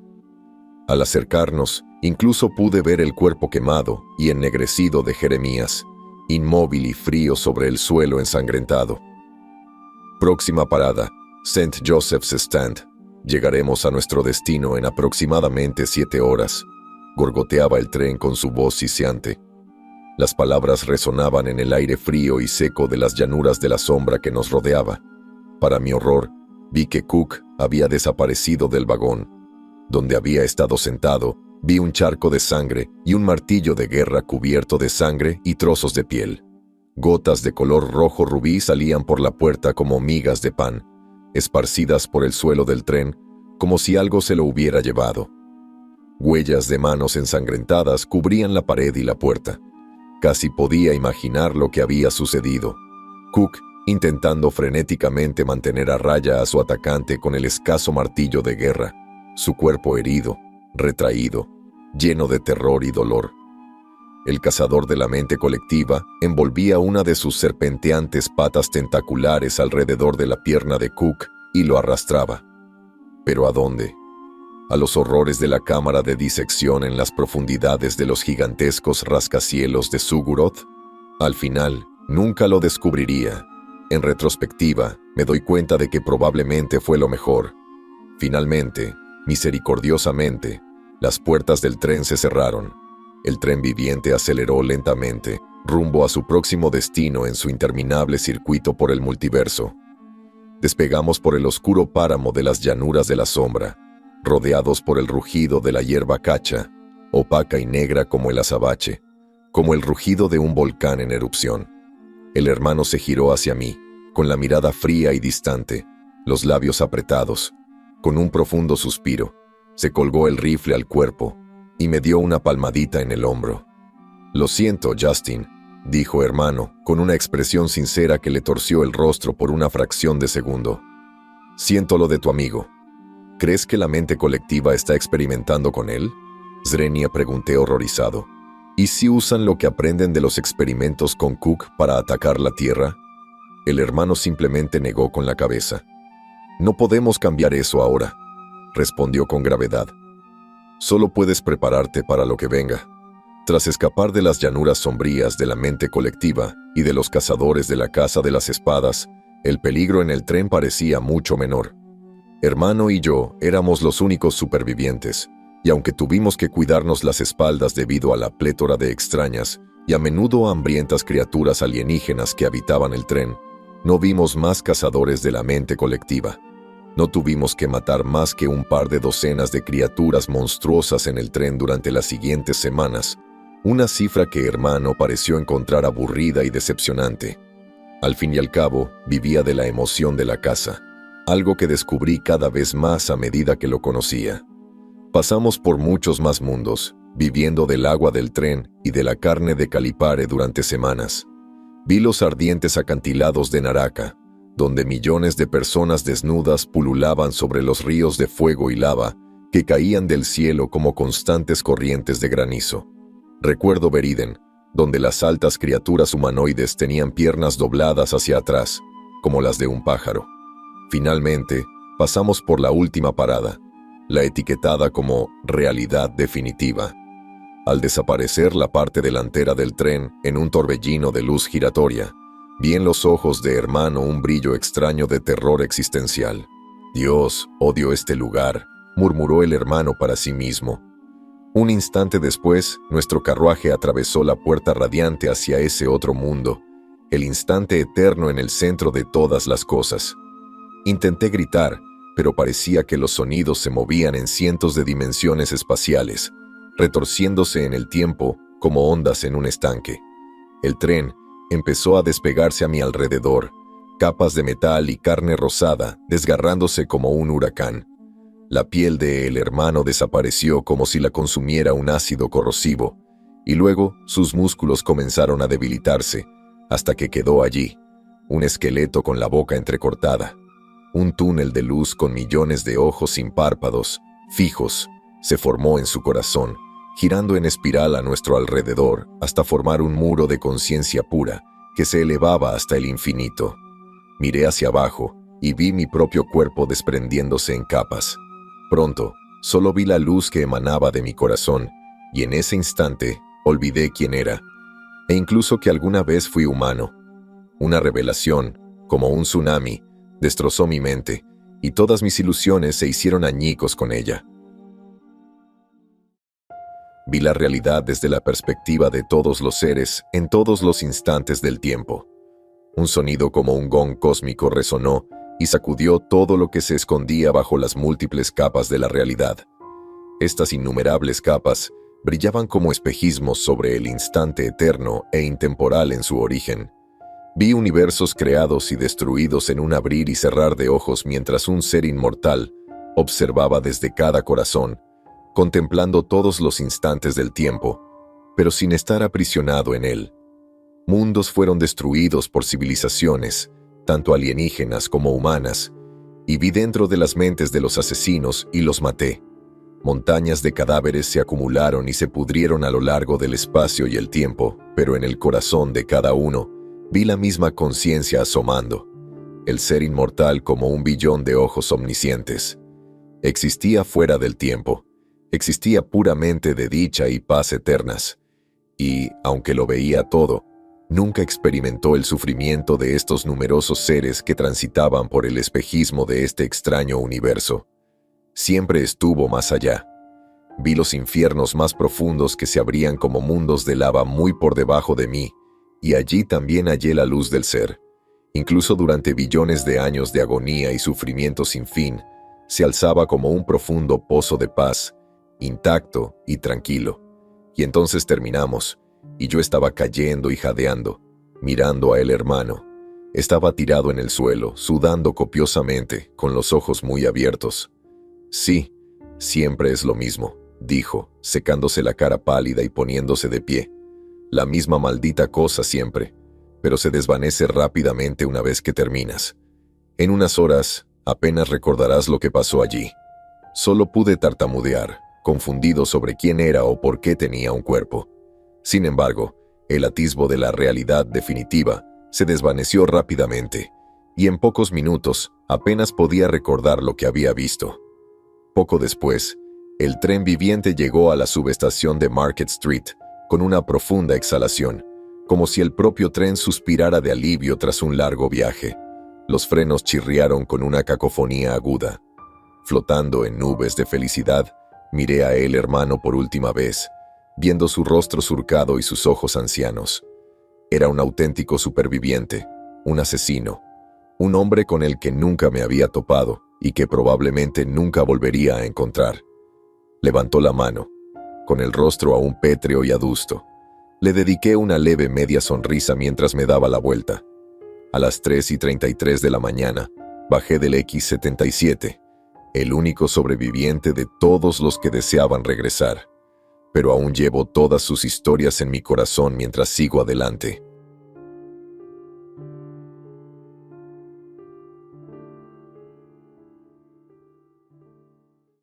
A: Al acercarnos, incluso pude ver el cuerpo quemado y ennegrecido de Jeremías, inmóvil y frío sobre el suelo ensangrentado. Próxima parada, St. Joseph's Stand. Llegaremos a nuestro destino en aproximadamente 7 horas. Gorgoteaba el tren con su voz siseante. Las palabras resonaban en el aire frío y seco de las llanuras de la sombra que nos rodeaba. Para mi horror, vi que Cook había desaparecido del vagón. Donde había estado sentado, vi un charco de sangre y un martillo de guerra cubierto de sangre y trozos de piel. Gotas de color rojo rubí salían por la puerta como migas de pan, esparcidas por el suelo del tren, como si algo se lo hubiera llevado. Huellas de manos ensangrentadas cubrían la pared y la puerta. Casi podía imaginar lo que había sucedido. Cook intentando frenéticamente mantener a raya a su atacante con el escaso martillo de guerra, su cuerpo herido, retraído, lleno de terror y dolor. El cazador de la mente colectiva envolvía una de sus serpenteantes patas tentaculares alrededor de la pierna de Cook y lo arrastraba. ¿Pero a dónde? ¿A los horrores de la cámara de disección en las profundidades de los gigantescos rascacielos de Suguroth? Al final, nunca lo descubriría. En retrospectiva, me doy cuenta de que probablemente fue lo mejor. Finalmente, misericordiosamente, las puertas del tren se cerraron. El tren viviente aceleró lentamente, rumbo a su próximo destino en su interminable circuito por el multiverso. Despegamos por el oscuro páramo de las llanuras de la sombra, rodeados por el rugido de la hierba cacha, opaca y negra como el azabache, como el rugido de un volcán en erupción. El hermano se giró hacia mí, con la mirada fría y distante, los labios apretados. Con un profundo suspiro, se colgó el rifle al cuerpo y me dio una palmadita en el hombro. «Lo siento, Justin», dijo hermano, con una expresión sincera que le torció el rostro por una fracción de segundo. «Siento lo de tu amigo. ¿Crees que la mente colectiva está experimentando con él?», Zrenia pregunté horrorizado. «¿Y si usan lo que aprenden de los experimentos con Cook para atacar la Tierra?». El hermano simplemente negó con la cabeza. «No podemos cambiar eso ahora», respondió con gravedad. «Solo puedes prepararte para lo que venga». Tras escapar de las llanuras sombrías de la mente colectiva y de los cazadores de la Casa de las Espadas, el peligro en el tren parecía mucho menor. Hermano y yo éramos los únicos supervivientes, y aunque tuvimos que cuidarnos las espaldas debido a la plétora de extrañas y a menudo hambrientas criaturas alienígenas que habitaban el tren, no vimos más cazadores de la mente colectiva. No tuvimos que matar más que un par de docenas de criaturas monstruosas en el tren durante las siguientes semanas, una cifra que hermano pareció encontrar aburrida y decepcionante. Al fin y al cabo, vivía de la emoción de la caza, algo que descubrí cada vez más a medida que lo conocía. Pasamos por muchos más mundos, viviendo del agua del tren y de la carne de Calipare durante semanas. Vi los ardientes acantilados de Naraka, donde millones de personas desnudas pululaban sobre los ríos de fuego y lava que caían del cielo como constantes corrientes de granizo. Recuerdo Beriden, donde las altas criaturas humanoides tenían piernas dobladas hacia atrás, como las de un pájaro. Finalmente, pasamos por la última parada, la etiquetada como realidad definitiva. Al desaparecer la parte delantera del tren en un torbellino de luz giratoria, vi en los ojos de hermano un brillo extraño de terror existencial. «Dios, odio este lugar», murmuró el hermano para sí mismo. Un instante después, nuestro carruaje atravesó la puerta radiante hacia ese otro mundo, el instante eterno en el centro de todas las cosas. Intenté gritar, pero parecía que los sonidos se movían en cientos de dimensiones espaciales, retorciéndose en el tiempo como ondas en un estanque. El tren empezó a despegarse a mi alrededor, capas de metal y carne rosada desgarrándose como un huracán. La piel de el hermano desapareció como si la consumiera un ácido corrosivo, y luego sus músculos comenzaron a debilitarse, hasta que quedó allí, un esqueleto con la boca entrecortada. Un túnel de luz con millones de ojos sin párpados, fijos, se formó en su corazón, girando en espiral a nuestro alrededor hasta formar un muro de conciencia pura que se elevaba hasta el infinito. Miré hacia abajo y vi mi propio cuerpo desprendiéndose en capas. Pronto, solo vi la luz que emanaba de mi corazón, y en ese instante olvidé quién era, e incluso que alguna vez fui humano. Una revelación, como un tsunami, destrozó mi mente, y todas mis ilusiones se hicieron añicos con ella. Vi la realidad desde la perspectiva de todos los seres en todos los instantes del tiempo. Un sonido como un gong cósmico resonó y sacudió todo lo que se escondía bajo las múltiples capas de la realidad. Estas innumerables capas brillaban como espejismos sobre el instante eterno e intemporal en su origen. Vi universos creados y destruidos en un abrir y cerrar de ojos mientras un ser inmortal observaba desde cada corazón, contemplando todos los instantes del tiempo, pero sin estar aprisionado en él. Mundos fueron destruidos por civilizaciones, tanto alienígenas como humanas, y vi dentro de las mentes de los asesinos y los maté. Montañas de cadáveres se acumularon y se pudrieron a lo largo del espacio y el tiempo, pero en el corazón de cada uno vi la misma conciencia asomando, el ser inmortal como un billón de ojos omniscientes. Existía fuera del tiempo, existía puramente de dicha y paz eternas, y, aunque lo veía todo, nunca experimentó el sufrimiento de estos numerosos seres que transitaban por el espejismo de este extraño universo. Siempre estuvo más allá. Vi los infiernos más profundos que se abrían como mundos de lava muy por debajo de mí, y allí también hallé la luz del ser. Incluso durante billones de años de agonía y sufrimiento sin fin, se alzaba como un profundo pozo de paz, intacto y tranquilo. Y entonces terminamos, y yo estaba cayendo y jadeando, mirando a el hermano. Estaba tirado en el suelo, sudando copiosamente, con los ojos muy abiertos. Sí, siempre es lo mismo, dijo, secándose la cara pálida y poniéndose de pie. La misma maldita cosa siempre, pero se desvanece rápidamente una vez que terminas. En unas horas, apenas recordarás lo que pasó allí. Solo pude tartamudear, confundido sobre quién era o por qué tenía un cuerpo. Sin embargo, el atisbo de la realidad definitiva se desvaneció rápidamente, y en pocos minutos apenas podía recordar lo que había visto. Poco después, el tren viviente llegó a la subestación de Market Street con una profunda exhalación, como si el propio tren suspirara de alivio tras un largo viaje. Los frenos chirriaron con una cacofonía aguda. Flotando en nubes de felicidad, miré a el hermano por última vez, viendo su rostro surcado y sus ojos ancianos. Era un auténtico superviviente, un asesino, un hombre con el que nunca me había topado y que probablemente nunca volvería a encontrar. Levantó la mano, con el rostro aún pétreo y adusto. Le dediqué una leve media sonrisa mientras me daba la vuelta. A las 3:33 de la mañana, bajé del X-77, el único sobreviviente de todos los que deseaban regresar. Pero aún llevo todas sus historias en mi corazón mientras sigo adelante.